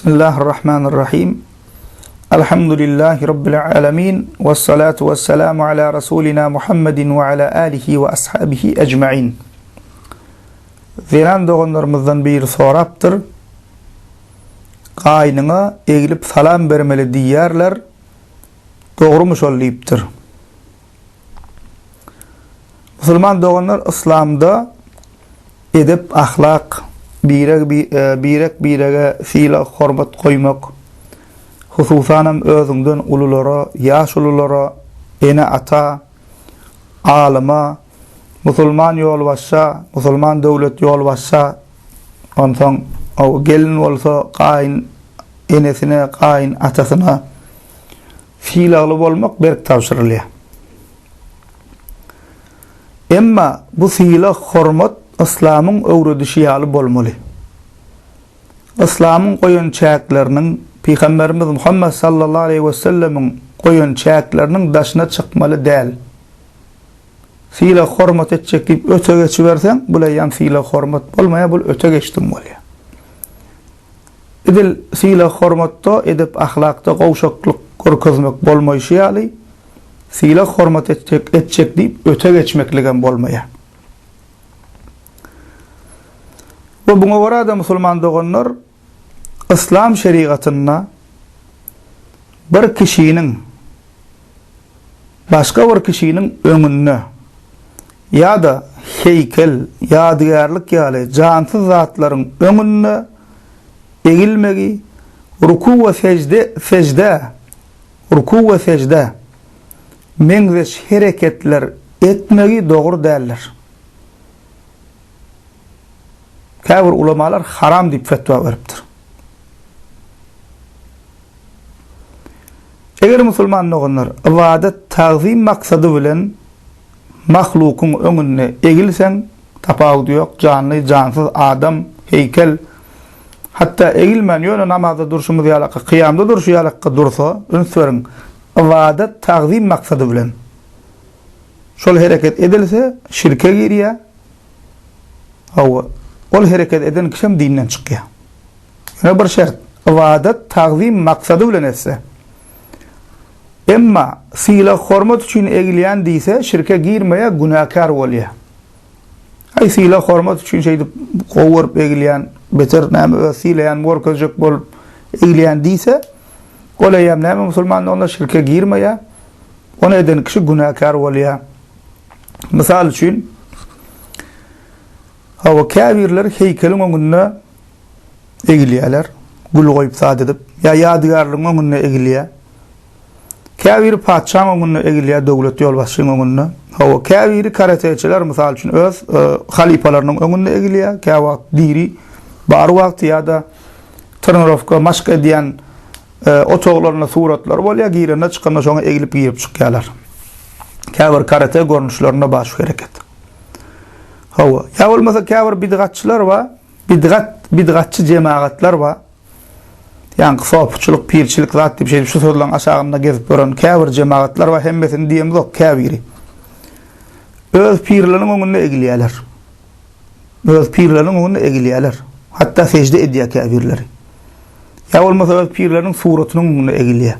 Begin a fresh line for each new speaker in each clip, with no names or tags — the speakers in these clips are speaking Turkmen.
Bismillahirrahmanirrahim. Elhamdülillahi Rabbil alemin. Vessalatu vesselamu ala Resulina Muhammedin ve ala alihi ve ashabihi ecma'in. Zeren doğanlarımızdan bir soraptır. Qaynına egilip salam vermeli diyerler. Doğru mu söyleyiptir? Müslüman doğanlar İslam'da edep, ahlak, birege fiila hormat koymak, hususanam özünden ululara, yaş ululara, ene ata, alima, Müslüman yol başsa, Müslüman devlet yol başsa, ondan o gelin olsa qayn enesine, qayn atasına fiilalı olmak berk tavsirliye. Emma bu fiila hormat İslam'ın öwredişiýaly bolmaly. İslam'ın goýan çäkleriniň Peygamberimiz Muhammed sallallahu aleyhi ve sellem'in goýan çäkleriniň daşyna çykmaly däl. Fiila hormat etjek diýip öte geçiberseň, bu ýan fiila hormat bolmaýa, bul öte geçdim bolýar. Edil fiila hormatda edep ahlakda gowşaklyk görkezmek bolmaýşyaly, fiila hormat etjek diýip öte geçmekligen bolmaýar. Bu buna varada Müslüman doğanlar İslam şeriatına bir kişinin başka bir kişinin öňünde ya da heykel, ýadygarlyk ýaly jansız zatlaryň öňünde egilmegi, ruku we secde meňzeş hereketler etmegi dogry däldir. Käbir ulamalar haram diýip fetwa beripdir. Eger musulman olanlar ibadet tazim maksady bilen mahlukyň öňünde egilsen, tapawdy ýok, canly, jansız adam, heykel, hatta egilmen ýöne namazda durşumyz ýalaka, kıyamda durşy ýalaka dursa, öňsüň ibadet tazim maksady bilen şol hereket edilse şirke girýär. Ol hareket eden kişi dinden çykýar. Ýa bir şert, ibadet tazim maksady bilen etse. Emma fiila hormat üçin egilýän diýse, şirke girmeýär, günahkar bolýar. Ay fiila hormat üçin şeýdi gowurup egilýän, beter näme fiilän morkozjak bolup egilýän diýse, olaýam näme musulman onda şirke girmeýär. Onu eden kişi günahkar bolýar. Misal üçin hawa käbirler heykeliň öňünde egilýärler, gul goýup saat edip, ýa ýadygarlygyň öňünde egilýär. Käbir paçaň öňünde egilýär, döwlet ýolbaşçynyň öňünde. Hawa käbir karateçiler misal üçin öz halifalarynyň öňünde egilýär, käwa diri bar wagt ýa-da trenirovka maşk edýän otoglaryna suratlar bolýar, girende çykanda şoňa egilip girip çykýarlar. Käbir karate görnüşlerine baş hereket. Hawa ya bolmasa käbir bidgatçylar wa bidgatçy jemaatlar wa ýa-ni sopçylyk, pirçilik zat diýip şeýle şu sözleň aşagynda gezip gören käbir jemaatlar wa hemmesini diýemiz ok käbiri. Öz pirleriň öňünde egilýärler. Öz pirleriň öňünde egilýärler. Hatta secde edýär käbirleri. Ya bolmasa öz pirleriň suratynyň öňünde egilýär.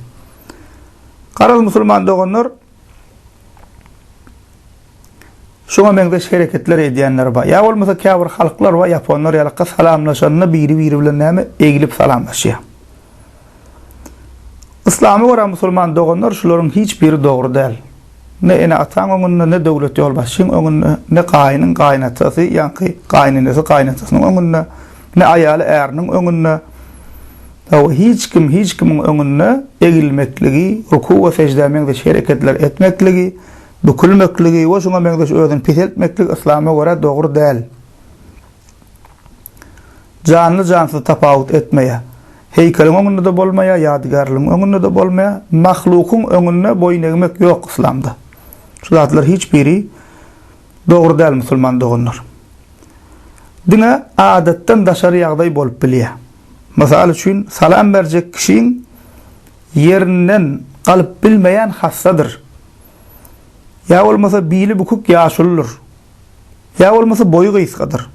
Garal musulman doganlar şoňa meňzeş hereketler edýänler bar. Ýa bolmasa käbir halklar we ýapanlar ýalaka salamlaşanyna biri bilen näme egilip salamlaşýar. İslamy wara musulman doganlar şolaryň hiç biri dogry däl. Ne ene ataň öňünde, ne döwlet ýolbaşçynyň öňünde, ne qaýnyň qaýnatasy, ýa-ni qaýnynysy qaýnatasynyň öňünde, ne aýaly äriniň öňünde. Hiç kimiň öňünde egilmekligi, ruku we secde meňzeş hereketler etmekligi, bükülmekligi we şoňa meňzeş özüni pis etmeklik İslama göre dogry däl. Canly jansy tapawut etmeýär. Heykeliň öňünde de bolmaýar, ýadygarlygyň öňünde de bolmaýar, mahlukyň öňünde boyun egmek ýok İslamda. Şu zatlar hiç biri dogry däl musulman doganlar. Dine adatdan daşary ýagdaý bolup bilýär. Masal üçin salam berjek kişiň ýerinden galyp bilmeýän hassadyr. Ya olmasa bili bukuk yaşılır. Ya olmasa boyu gıyskadır.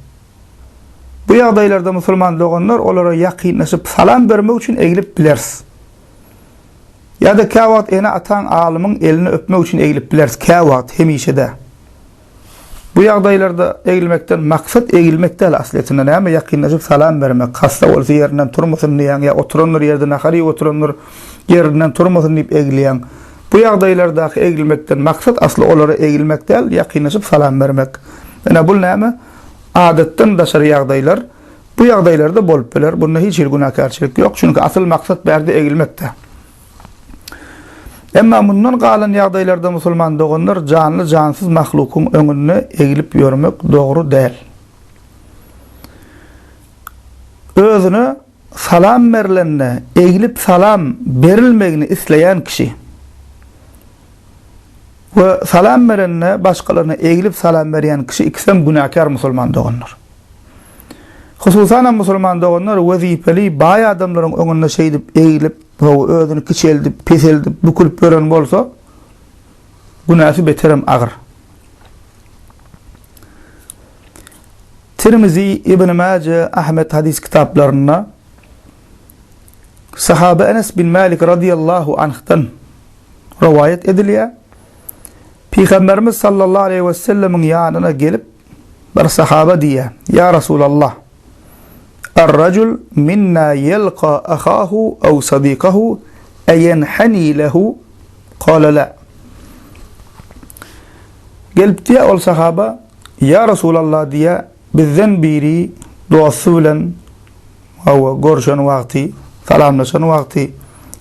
Bu ýagdaýlarda musulman doganlar olara ýakynlaşyp salam bermek üçin egilip bilersiz. Ya da käwagt ene atan alymyň elini öpmek üçin egilip bilersiz. Käwagt hemişe-de. Bu ýagdaýlarda egilmekden maksat egilmek däl aslında näme ýakynlaşyp salam bermek. Hasta bolsa ýerinden turmasyn diýen ýa oturanlar ýerden ahary oturanlar ýerinden turmasyn diýip egilýän. Bu ýagdaýlarda egilmekden maksat asly olara egilmek däl ýakynlaşyp salam bermek. Ene bu näme? Adatdan daşary ýagdaýlar. Bu ýagdaýlarda bolup biler. Bunda hiç günahkarçylyk ýok. Çünki asıl maksat bärde egilmekde. Emma bundan galan ýagdaýlarda musulman doganlar canly jansyz mahlukyň öňünde egilip ýörmek dogry däl. Özüne salam berilende egilip salam berilmegini isleýän kişi we salam berende başgalaryna egilip salam berýän kişi ikisem günahkar musulman doganlar. Hususan musulman doganlar wezipeli baý adamlaryň öňünde şeýdip egilip özüni kiçeldip, peseldip, bükülip gören bolsa günahı beterem agyr. Tirmizi, İbn Majah, Ahmed hadis kitaplarına sahabe Enes bin Malik radıyallahu anh'tan rivayet edilýär. Peygamberimiz sallallahu aleyhi ve sellem'in yanına gelip bir sahabe diýär: "Ya Resulallah, الرجل منا يلقى أخاه أو صديقه أينحني له قال لا." Gelip diye ol sahaba, "Ya Resulallah" diye bizden biri duası bilen görüşen wagty, salamlaşan wagty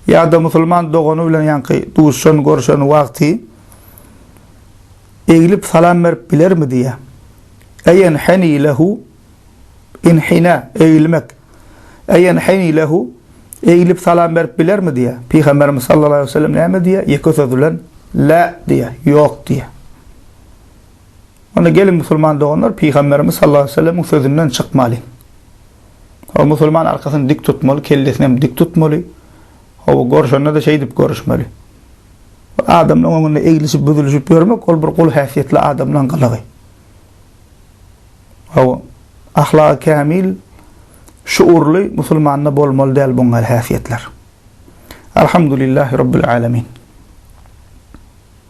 ya da musulman dogany bilen ýanky duşan görüşen wagty egilip salam berip bilermi diye. Ayenhani lehu inhina eğilmek. Ayenhani lehu eğilip salam berip bilermi diye. Peygamberimiz sallallahu aleyhi ve sellem näme diye? Ýeközülen la diye, yok diye. Ona gelin musulman doganlar Peygamberimiz sallallahu aleyhi ve sellem'in sözünden çıkmaly. O musulman arkasyny dik tutmaly, kellesini dik tutmaly. O görüşende de şeýdip görüşmeli. Adamlaryň öňünde egilişip büzülüşip ýörmek ol bir kul häsiýetli adamlaryň gylygy. O ahlak kamil, şuurly musulmanna bolmaly däl bu häsiýetler. Elhamdülillahi rabbil alamin.